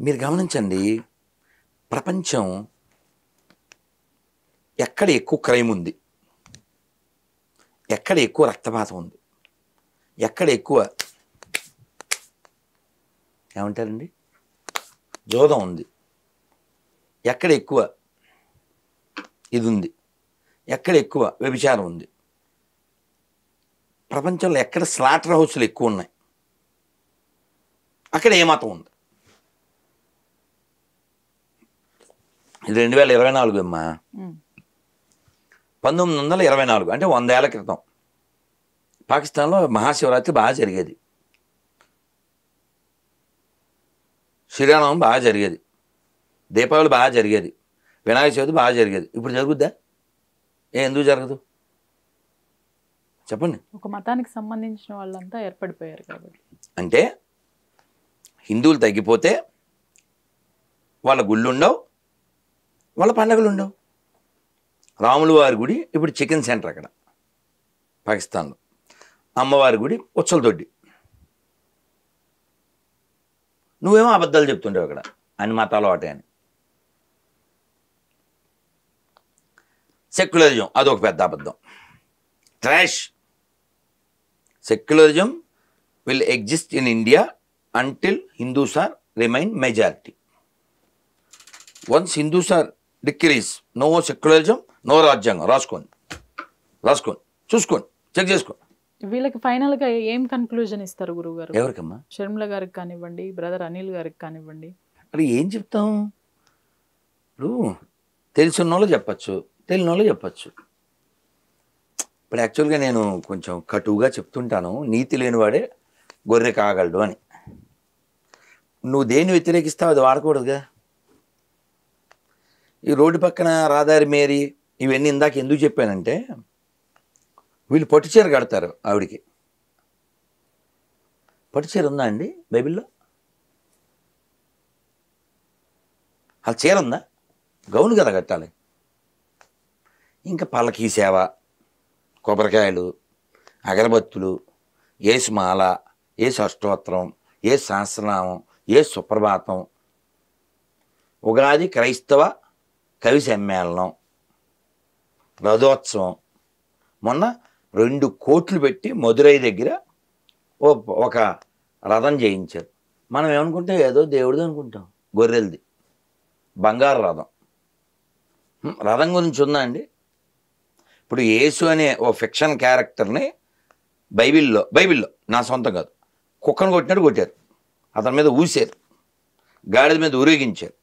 మీరు గమనించండి, ప్రపంచం ఎక్కడ ఎక్కువ క్రైమ్ ఉంది, ఎక్కడ ఎక్కువ రక్తపాతం ఉంది, ఎక్కడ ఎక్కువ ఏమంటారండి జోదం ఉంది, ఎక్కడ ఎక్కువ ఇది ఉంది, ఎక్కడ ఎక్కువ వ్యభిచారం ఉంది, ప్రపంచంలో ఎక్కడ స్లాటర్ హౌస్లు ఎక్కువ ఉన్నాయి, అక్కడ ఏ మతం ఉంది. ఇది 2024 అమ్మా. 1924 అంటే 100 ఏళ్ల క్రితం పాకిస్తాన్లో మహాశివరాత్రి బాగా జరిగేది, శ్రీరామనవమి బాగా జరిగేది, దీపావళి బాగా జరిగేది, వినాయక చవితి బాగా జరిగేది. ఇప్పుడు జరుగుద్దా? ఎందుకు జరగదు చెప్పండి? ఒక మతానికి సంబంధించిన వాళ్ళంతా ఏర్పడిపోయారు కాబట్టి. అంటే హిందువులు తగ్గిపోతే వాళ్ళ గుళ్ళు ఉండవు, వాళ్ళ పండగలు ఉండవు. రాముల వారి గుడి ఇప్పుడు చికెన్ సెంటర్ అక్కడ పాకిస్తాన్లో, అమ్మవారి గుడి ఉచ్చలతొడ్డి. నువ్వేమో అబద్ధాలు చెప్తుంటావు అక్కడ, అన్ని మతాలు ఒకటే అని. సెక్యులరిజం అదొక పెద్ద అబద్ధం, trash. Secularism will exist in India until Hindus are remain majority. Once Hindus are decrease, no secularism, no రాజ్యాంగం. రాసుకోండి చూసుకోండి, చెక్ చేసుకోండి. వీళ్ళకి ఫైనల్ గా ఏం కన్క్లూజన్ ఇస్తారు గురుగారు? ఎవరికమ్మా? షర్మిల గారికి కానివ్వండి, బ్రదర్ అనిల్ గారికి కానివ్వండి. అక్కడ ఏం చెప్తాం? ఇప్పుడు తెలిసిన వాళ్ళు చెప్పచ్చు, తెలియని వాళ్ళు చెప్పచ్చు. ఇప్పుడు యాక్చువల్గా నేను కొంచెం కటువుగా చెప్తుంటాను, నీతి లేనివాడే గొర్రె కాగలడు అని. నువ్వు దేన్ని వ్యతిరేకిస్తావు అది వాడకూడదుగా. ఈ రోడ్డు పక్కన రాదారి మేరీ ఇవన్నీ ఇందాక ఎందుకు చెప్పానంటే, వీళ్ళు పట్టుచీర కడతారు ఆవిడికి. పట్టుచీర ఉందా అండి బైబిల్లో? ఆ చీర ఉందా? గౌను కదా కట్టాలి. ఇంకా పల్లకీ సేవ, కొబ్బరికాయలు, అగరబత్తులు, ఏసు మాల, ఏసు అష్టోత్తరం, ఏ సహస్రనామం, ఏ సుప్రభాతం, ఉగాది క్రైస్తవ కవి సమ్మేళనం, రథోత్సవం. మొన్న 2 కోట్లు పెట్టి మదురై దగ్గర ఒక రథం చేయించారు. మనం ఏమనుకుంటాం, ఏదో దేవుడిది అనుకుంటాం, గొర్రెలది, బంగారు రథం. రథం గురించి ఉందా అండి? ఇప్పుడు యేసు అనే ఓ ఫిక్షన్ క్యారెక్టర్ని బైబిల్లో నా సొంతం కాదు, కుక్కను కొట్టినట్టు కొట్టారు, అతని మీద ఊసారు, గాడిద మీద ఊరేగించారు.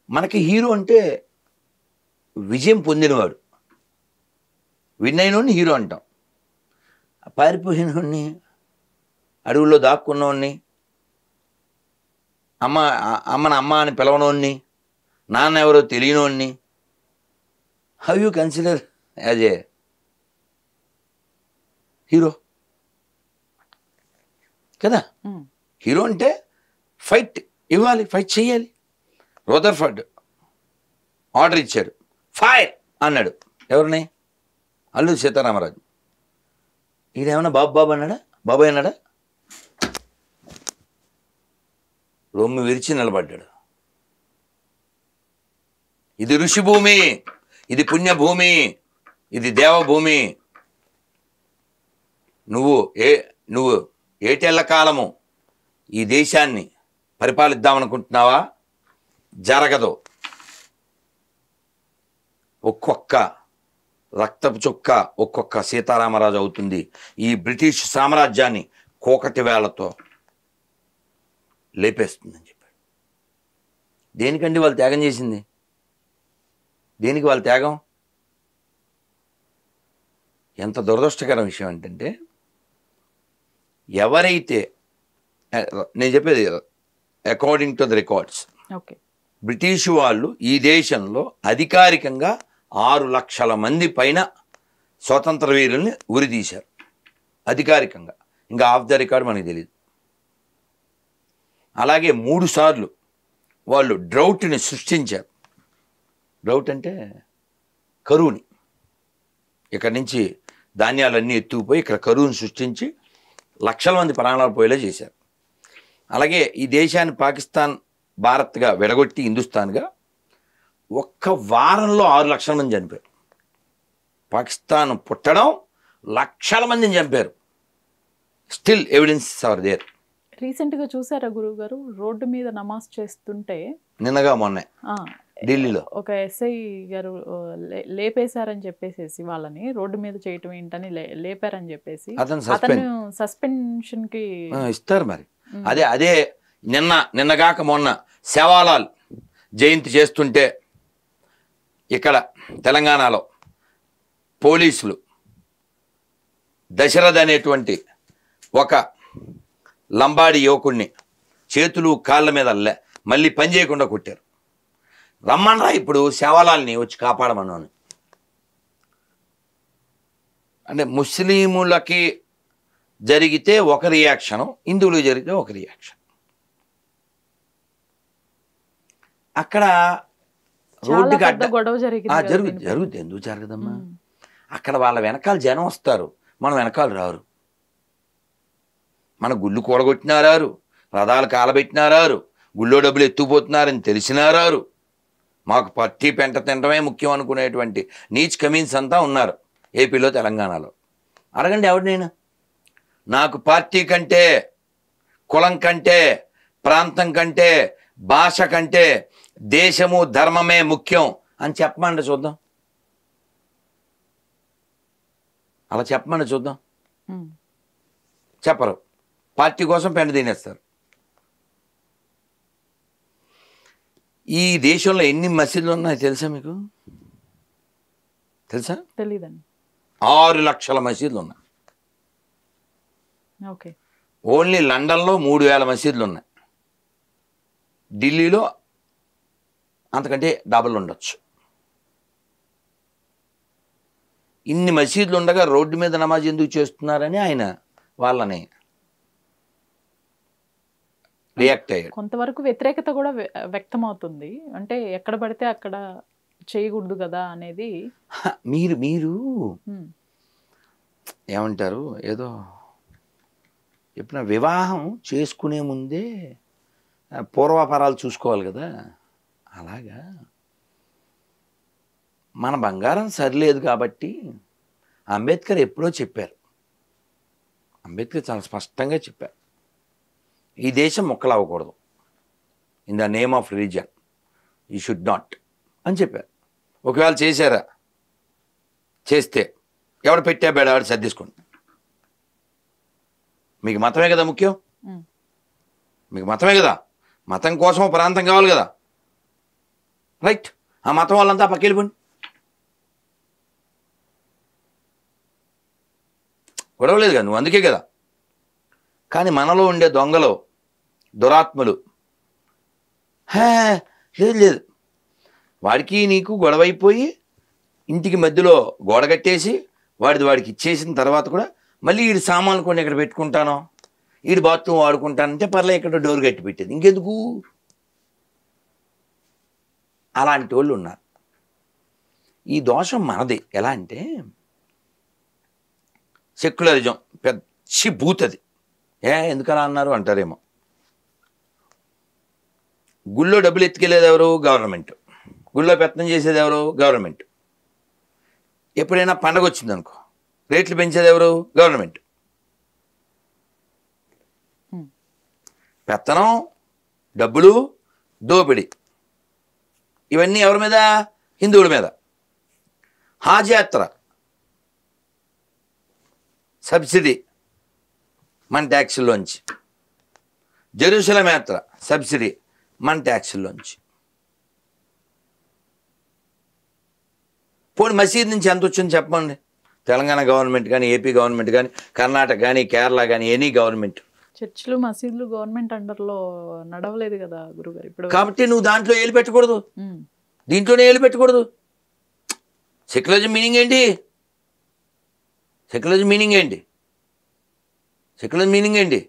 మనకి హీరో అంటే విజయం పొందినవాడు, విన్ అయినోడిని హీరో అంటాం. పారిపోయినోడిని, అడవుల్లో దాక్కున్నోడిని, అమ్మ అని పిలవనోడిని, నాన్న ఎవరో తెలియనోడిని, how you consider as a hero కదా? హీరో అంటే ఫైట్ ఇవ్వాలి, ఫైట్ చేయాలి. రదర్ఫర్డ్ ఆర్డర్ ఇచ్చాడు, ఫైర్ అన్నాడు. ఎవరిని? అల్లూరి సీతారామరాజు. ఈయనేమన్నా బాబు అన్నాడా? బాబాయ్ అన్నాడా? రొమ్ము విరిచి నిలబడ్డాడు. ఇది ఋషిభూమి, ఇది పుణ్యభూమి, ఇది దేవభూమి. నువ్వు ఏటేళ్ల కాలము ఈ దేశాన్ని పరిపాలిద్దామనుకుంటున్నావా? జరగదు. ఒక్కొక్క రక్తపు చుక్క ఒక్కొక్క సీతారామరాజు అవుతుంది. ఈ బ్రిటిష్ సామ్రాజ్యాన్ని కోకటి వేళ్లతో లేపేస్తుందని చెప్పాడు. దేనికండి వాళ్ళు త్యాగం చేసింది? దేనికి వాళ్ళ త్యాగం? ఎంత దురదృష్టకరం విషయం ఏంటంటే, ఎవరైతే, నేను చెప్పేది according to the records, British వాళ్ళు ఈ దేశంలో అధికారికంగా 6 లక్షల మంది పైన స్వతంత్ర వీరుల్ని ఉరితీశారు అధికారికంగా. ఇంకా ఆఫ్ ద రికార్డ్ మనకి తెలియదు. అలాగే 3 సార్లు వాళ్ళు డ్రౌట్ని సృష్టించారు. డ్రౌట్ అంటే కరువుని, ఇక్కడి నుంచి ధాన్యాలన్నీ ఎత్తుకుపోయి ఇక్కడ కరువుని సృష్టించి లక్షల మంది ప్రాణాలు పోయేలా చేశారు. అలాగే ఈ దేశాన్ని పాకిస్తాన్ భారత్గా విడగొట్టి హిందుస్థాన్గా ఒక్క వారంలో 6 లక్షల మంది చనిపోయారు. పాకిస్తాన్ పుట్టడం లక్షల మందిని చంపారు. Still evidence are there. రీసెంట్గా చూసారా గురువు గారు, రోడ్డు మీద నమాజ్ చేస్తుంటే నిన్నగా మొన్నే ఢిల్లీలో ఒక ఎస్ఐ గారు లేపేశారని చెప్పేసి వాళ్ళని రోడ్డు మీద చేయటం ఏంటని లేపారని చెప్పేసి అతను సస్పెన్షన్ కి ఇస్తారు. మరి అదే నిన్నగాక మొన్న సేవాలాల్ జయంతి చేస్తుంటే ఇక్కడ తెలంగాణలో పోలీసులు దశరథ్ అనేటువంటి ఒక లంబాడి యువకుడిని చేతులు కాళ్ళ మీద మళ్ళీ పని చేయకుండా కొట్టారు. రమ్మనరా ఇప్పుడు సేవాలాల్ని వచ్చి కాపాడమన్నాను. అంటే ముస్లిములకి జరిగితే ఒక రియాక్షను, హిందువులకు జరిగితే ఒక రియాక్షన్. అక్కడ రోడ్డుకి గొడవ జరుగుతుంది. ఎందుకు జరగదమ్మా? అక్కడ వాళ్ళ వెనకాల జనం వస్తారు, మనం వెనకాల రారు. మన గుళ్ళు కూడగొట్టినారారు, రథాలు కాలబెట్టినారారు, గుళ్ళో డబ్బులు ఎత్తుకుపోతున్నారని తెలిసినారారు. మాకు పట్టి పెంట తినడమే ముఖ్యం అనుకునేటువంటి నీచ్ కమీన్స్ అంతా ఉన్నారు ఏపీలో, తెలంగాణలో. అడగండి ఎవరినైనా, నాకు పార్టీ కంటే, కులం కంటే, ప్రాంతం కంటే, భాష కంటే దేశము ధర్మమే ముఖ్యం అని చెప్పమండి చూద్దాం. అలా చెప్పమండి చూద్దాం. చెప్పరు. పార్టీ కోసం పెంట తినేస్తారు. ఈ దేశంలో ఎన్ని మసీదులు ఉన్నాయో తెలుసా మీకు? తెలుసా? తెలీదండి. 6 లక్షల మసీదులు ఉన్నాయి. ఓకే. ఓన్లీ లండన్లో 3000 మసీదులు ఉన్నాయి. ఢిల్లీలో అంతకంటే డబుల్ ఉండొచ్చు. ఇన్ని మసీదులు ఉండగా రోడ్డు మీద నమాజ్ ఎందుకు చేస్తున్నారని ఆయన వాళ్ళని రియాక్ట్ అయ్యాడు. కొంతవరకు వ్యతిరేకత కూడా వ్యక్తమవుతుంది. అంటే ఎక్కడ పడితే అక్కడ చేయకూడదు కదా అనేది. మీరు ఏమంటారు, ఏదో చెప్పిన వివాహం చేసుకునే ముందే పూర్వాపరాలు చూసుకోవాలి కదా. అలాగా మన బంగారం సరిలేదు కాబట్టి అంబేద్కర్ ఎప్పుడో చెప్పారు. అంబేద్కర్ చాలా స్పష్టంగా చెప్పారు, ఈ దేశం మొక్కలవ్వకూడదు, in the name of religion you should not అని చెప్పారు. ఒకవేళ చేశారా, చేస్తే ఎవడు పెట్టా బేడ వాడు సర్దేసుకోండి. మీకు మతమే కదా ముఖ్యం, మీకు మతమే కదా, మతం కోసం ప్రాంతం కావాలి కదా, రైట్. ఆ మతం వాళ్ళంతా పక్కెళ్ళిపోండి. గొడవలేదు కదా, నువ్వు అందుకే కదా. కానీ మనలో ఉండే దొంగలు, దురాత్మలు, లేదు వాడికి నీకు గొడవైపోయి ఇంటికి మధ్యలో గోడ కట్టేసి వాడికి ఇచ్చేసిన తర్వాత కూడా మళ్ళీ వీడి సామాన్లు కొన్ని ఇక్కడ పెట్టుకుంటాను, వీడి బాత్రూమ్ వాడుకుంటానంటే పర్లే ఇక్కడ డోర్ కట్టి పెట్టేది. ఇంకెందుకు? అలాంటి వాళ్ళు ఉన్నారు. ఈ దోషం మనది. ఎలా అంటే సెక్యులరిజం పెద్ద భూతది. ఎందుకలా అన్నారు అంటారేమో. గుళ్ళో డబ్బులు ఎత్తుకెళ్ళేది ఎవరు? గవర్నమెంట్. గుళ్ళో పెత్తనం చేసేది ఎవరు? గవర్నమెంట్. ఎప్పుడైనా పండగ వచ్చిందనుకో రేట్లు పెంచేది ఎవరు? గవర్నమెంట్. పెత్తనం, డబ్బులు, దోపిడీ, ఇవన్నీ ఎవరి మీద? హిందువుల మీద. హాజ్ యాత్ర సబ్సిడీ మన ట్యాక్సుల్లోంచి, జెరూసలేం యాత్ర సబ్సిడీ మన ట్యాక్సుల్లోంచి. పోనీ మసీద్ నుంచి ఎంత వచ్చింది చెప్పండి? తెలంగాణ గవర్నమెంట్ కానీ, ఏపీ గవర్నమెంట్ కానీ, కర్ణాటక కానీ, కేరళ కానీ, ఎనీ గవర్నమెంట్. చర్చిలు, మసీదులు గవర్నమెంట్ అండర్లో నడవలేదు కదా గురుగారు ఇప్పుడు. కాబట్టి నువ్వు దాంట్లో ఏలు పెట్టకూడదు, దీంట్లోనే ఏలు పెట్టకూడదు. సెక్యులరిజం మీనింగ్ ఏంటి? సెక్యులరిజం మీనింగ్ ఏంటి? సెక్యులర్ మీనింగ్ ఏంటి?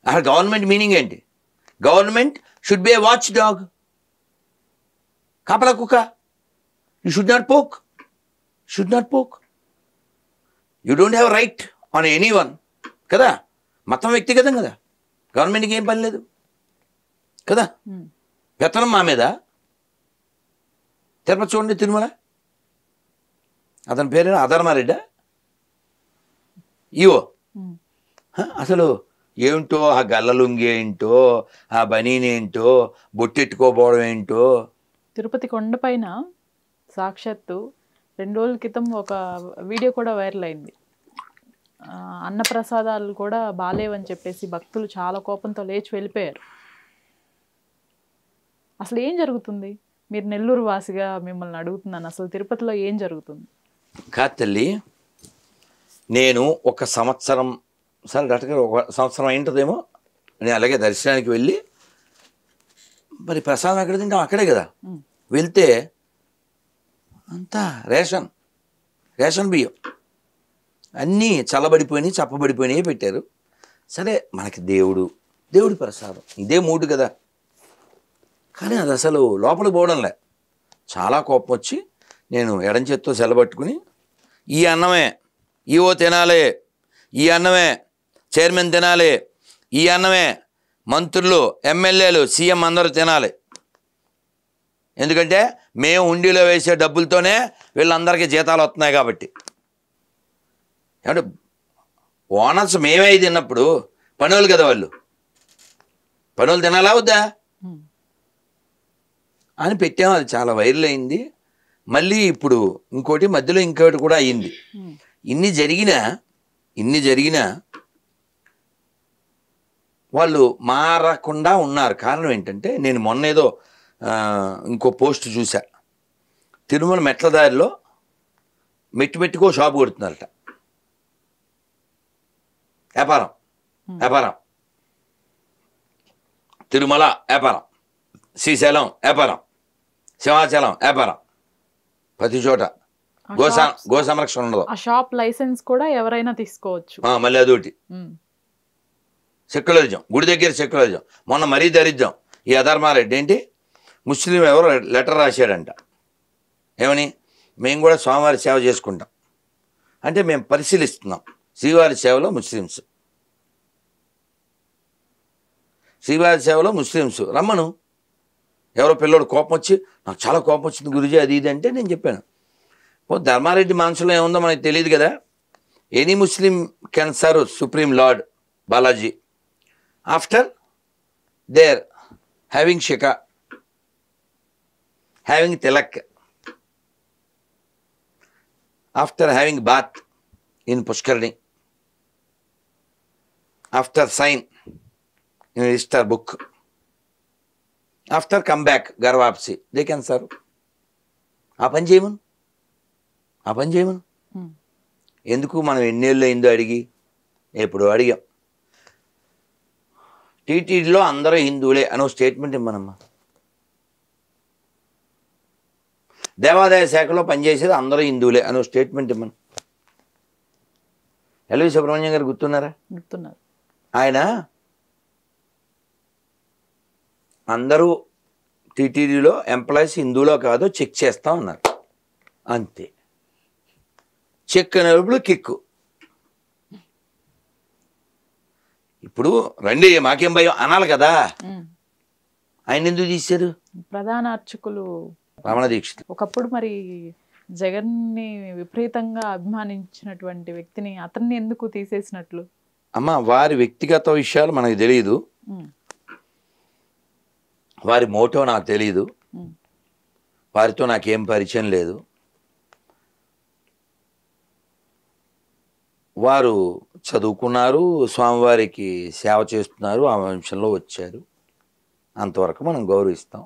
అసలు గవర్నమెంట్ మీనింగ్ ఏంటి? Government should be A watch dog, కాపలా కుక్క. You should not poke, should not poke. You don't have right on any one కదా. మతం వ్యక్తిగతం కదా. గవర్నమెంట్కి ఏం పని లేదు కదా, పెత్తనం మా మీద. తిరుపతి చూడండి, తిరుమల, అతని పేరు అధర్మారెడ్డా ఈవో. అసలు ఏంటో ఆ గల్లలుంగి ఏంటో, ఆ బనీని ఏంటో, బొట్టెట్టుకోపోవడం ఏంటో. తిరుపతి కొండపైన సాక్షాత్తు 2 రోజుల క్రితం ఒక వీడియో కూడా వైరల్ అయింది. అన్నప్రసాదాలు కూడా బాలేవని చెప్పేసి భక్తులు చాలా కోపంతో లేచి వెళ్ళిపోయారు. అసలు ఏం జరుగుతుంది? మీరు నెల్లూరు వాసిగా మిమ్మల్ని అడుగుతున్నాను, అసలు తిరుపతిలో ఏం జరుగుతుంది? కాదు తల్లి, నేను ఒక సంవత్సరం, సరే డాక్టర్ గారు 1 సంవత్సరం అయింటుందేమో, నేను అలాగే దర్శనానికి వెళ్ళి, మరి ప్రసాదం ఎక్కడ తింటాం, అక్కడే కదా. వెళ్తే అంతా రేషన్ బియ్యం అన్నీ చల్లబడిపోయినాయి, చప్పబడిపోయినాయి పెట్టారు. సరే, మనకి దేవుడి ప్రసాదం ఇదే మూడు కదా. కానీ అది అసలు లోపలికి పోవడంలే. చాలా కోపం వచ్చి నేను ఎడం చేత్తో సెలబట్టుకుని, ఈ అన్నమే ఈవో తినాలి, ఈ అన్నమే చైర్మన్ తినాలి, ఈ అన్నమే మంత్రులు, ఎమ్మెల్యేలు, సీఎం అందరూ తినాలి. ఎందుకంటే మేము ఉండిలో వేసే డబ్బులతోనే వీళ్ళందరికీ జీతాలు వస్తున్నాయి కాబట్టి. ఏమంటే ఓనర్స్ మేమే తిన్నప్పుడు పనులు కదా, పనులు తినాలా వద్దా అని పెట్టాము. అది చాలా వైరల్ అయింది. మళ్ళీ ఇప్పుడు ఇంకోటి మధ్యలో ఇంకోటి కూడా అయ్యింది. ఇన్ని జరిగినా వాళ్ళు మారకుండా ఉన్నారు. కారణం ఏంటంటే, నేను మొన్న ఏదో ఇంకో పోస్ట్ చూసా. తిరుమల మెట్ల దారిలో మెట్టుకో షాపు కొడుతున్నారట. వ్యాపారం తిరుమల వ్యాపారం, శ్రీశైలం వ్యాపారం, సింహాచలం వ్యాపారం, ప్రతి చోట గో సంరక్షణ ఉండదు. ఆ షాప్ లైసెన్స్ కూడా ఎవరైనా తీసుకోవచ్చు. మళ్ళీ అదొకటి సెక్యులరిజం, గుడి దగ్గర సెక్యులరిజం. మొన్న మరీ దరిద్రం, ఈ అధర్మారెడ్డి ఏంటి, ముస్లిం ఎవరో లెటర్ రాశాడంట. ఏమని, మేము కూడా స్వామివారి సేవ చేసుకుంటాం అంటే మేము పరిశీలిస్తున్నాం. శ్రీవారి సేవలో ముస్లిమ్స్ రమ్మను. ఎవరో పిల్లోడు కోపం వచ్చి, నాకు చాలా కోపం వచ్చింది గురుజీ అది ఇది అంటే నేను చెప్పాను, ధర్మారెడ్డి మనసులో ఏముందో మనకు తెలియదు కదా. Any Muslim can serve supreme lord Balaji after there having shikha, having tilak, after having bath in Pushkarini, after sign in register book, after come back garvapsi, they can serve. ఆ పని చేయమను. ఎందుకు మనం ఎన్నేళ్ళు అయిందో అడిగి, ఎప్పుడు అడిగాం. టీటీడీలో అందరూ హిందువులే అనో స్టేట్మెంట్ ఇమ్మనమ్మా. దేవాదాయ శాఖలో పనిచేసేది అందరూ హిందువులే అనో స్టేట్మెంట్ ఇమ్మను. ఎల్వి సుబ్రహ్మణ్యం గారు గుర్తున్నారు. ఆయన అందరూ టీటీడీలో ఎంప్లాయీస్ హిందువులో కాదో చెక్ చేస్తా ఉన్నారు, అంతే. చెక్ అనేప్పుడు కిక్కు. ఇప్పుడు రండి మాకేం భయం అనాలి కదా. ఆయన ఎందుకు తీశారు? ప్రధాన అర్చకులు రమణ దీక్షిత్ ఒకప్పుడు మరి జగన్ని విపరీతంగా అభిమానించినటువంటి వ్యక్తిని అతన్ని ఎందుకు తీసేసినట్లు? అమ్మ, వారి వ్యక్తిగత విషయాలు మనకు తెలియదు, వారి మోటో నాకు తెలియదు, వారితో నాకేం పరిచయం లేదు. వారు చదువుకున్నారు, స్వామివారికి సేవ చేస్తున్నారు, ఆ వంశంలో వచ్చారు, అంతవరకు మనం గౌరవిస్తాం.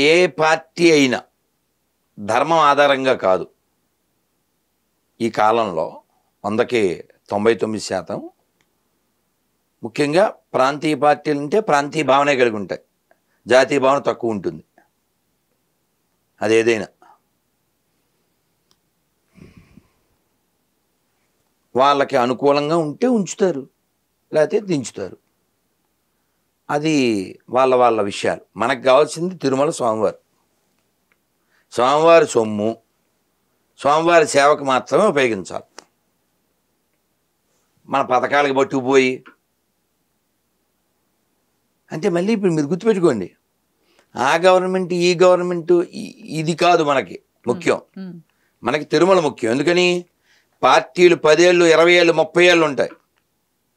ఏ పార్టీ అయినా ధర్మం ఆధారంగా కాదు. ఈ కాలంలో 100కి 99% ముఖ్యంగా ప్రాంతీయ పార్టీలు అంటే ప్రాంతీయ భావనే కలిగి ఉంటాయి, జాతీయ భావన తక్కువ ఉంటుంది. అదేదైనా వాళ్ళకి అనుకూలంగా ఉంటే ఉంచుతారు, లేకపోతే దించుతారు. అది వాళ్ళ విషయాలు. మనకు కావాల్సింది తిరుమల స్వామివారి సొమ్ము స్వామివారి సేవకు మాత్రమే ఉపయోగించాలి. మన పథకాలకు పట్టుకుపోయి. అంటే మళ్ళీ ఇప్పుడు మీరు గుర్తుపెట్టుకోండి, ఆ గవర్నమెంట్ ఈ గవర్నమెంట్ ఇది కాదు మనకి ముఖ్యం. మనకి తిరుమల ముఖ్యం. ఎందుకని పార్టీలు 10 ఏళ్ళు 20 ఏళ్ళు 30 ఏళ్ళు ఉంటాయి,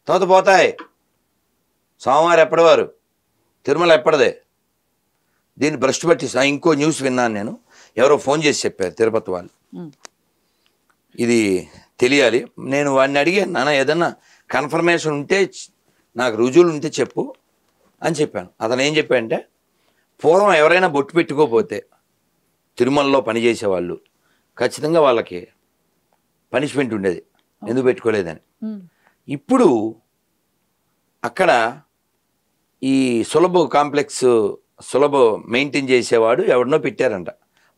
తర్వాత పోతాయి. సోమవారం ఎప్పటివారు, తిరుమల ఎప్పటిదే. దీన్ని భ్రష్టు పట్టిస్తా. ఇంకో న్యూస్ విన్నాను నేను, ఎవరో ఫోన్ చేసి చెప్పారు తిరుపతి వాళ్ళు, ఇది తెలియాలి. నేను వాడిని అడిగాను, నాన్న ఏదన్నా కన్ఫర్మేషన్ ఉంటే నాకు రుజువులు ఉంటే చెప్పు అని చెప్పాను. అతను ఏం చెప్పాడంటే, పూర్వం ఎవరైనా బొట్టు పెట్టుకోకపోతే తిరుమలలో పనిచేసేవాళ్ళు ఖచ్చితంగా వాళ్ళకి పనిష్మెంట్ ఉండేది, ఎందుకు పెట్టుకోలేదని. ఇప్పుడు అక్కడ ఈ సులభ కాంప్లెక్స్ సులభ మెయింటైన్ చేసేవాడు ఎవరినో పెట్టారంట,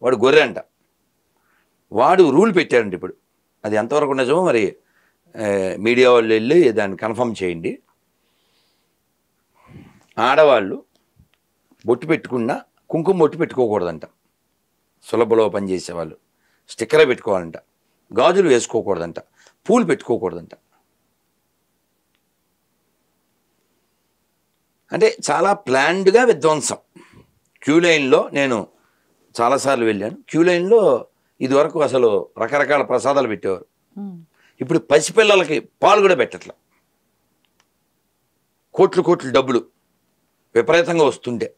వాడు గొర్రె అంట, వాడు రూల్ పెట్టారంట. ఇప్పుడు అది ఎంతవరకు నిజమో మరి మీడియా వాళ్ళు వెళ్ళి దాన్ని కన్ఫర్మ్ చేయండి. ఆడవాళ్ళు బొట్టు పెట్టుకున్నా కుంకుమ బొట్టు పెట్టుకోకూడదంట, సులభలో పనిచేసేవాళ్ళు స్టిక్కరే పెట్టుకోవాలంట, గాజులు వేసుకోకూడదంట, పూలు పెట్టుకోకూడదంట. అంటే చాలా ప్లాన్డ్గా విధ్వంసం. క్యూ లైన్లో నేను చాలాసార్లు వెళ్ళాను. క్యూ లైన్లో ఇదివరకు అసలు రకరకాల ప్రసాదాలు పెట్టేవారు, ఇప్పుడు పసిపిల్లలకి పాలు కూడా పెట్టట్ల. కోట్లు కోట్లు డబ్బులు విపరీతంగా వస్తుంటే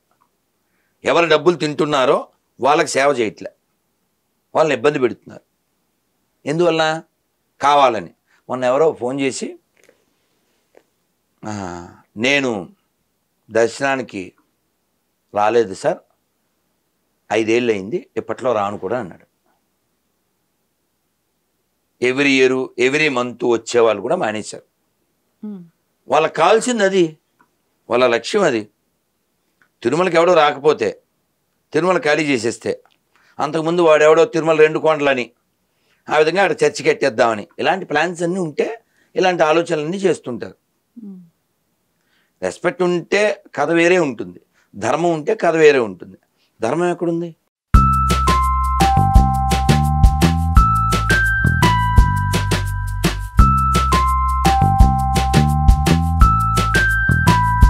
ఎవరి డబ్బులు తింటున్నారో వాళ్ళకి సేవ చేయట్లే, వాళ్ళని ఇబ్బంది పెడుతున్నారు. ఎందువల్ల? కావాలని. మొన్న ఎవరో ఫోన్ చేసి, నేను దర్శనానికి రాలేదు సార్, 5 ఏళ్ళు అయింది, ఇప్పట్లో రాను కూడా అన్నాడు. ఎవ్రీ ఇయర్ ఎవ్రీ మంత్ వచ్చేవాళ్ళు కూడా మానేశారు. వాళ్ళకి కావాల్సింది అది, వాళ్ళ లక్ష్యం అది. తిరుమలకి ఎవడో రాకపోతే తిరుమల ఖాళీ చేసేస్తే, అంతకుముందు వాడెవడో తిరుమల 2 కొండలని ఆ విధంగా అక్కడ చర్చి కట్టేద్దామని, ఇలాంటి ప్లాన్స్ అన్నీ ఉంటే ఇలాంటి ఆలోచనలన్నీ చేస్తుంటారు. రెస్పెక్ట్ ఉంటే కథ వేరే ఉంటుంది, ధర్మం ఉంటే కథ వేరే ఉంటుంది. ధర్మం ఎక్కడుంది?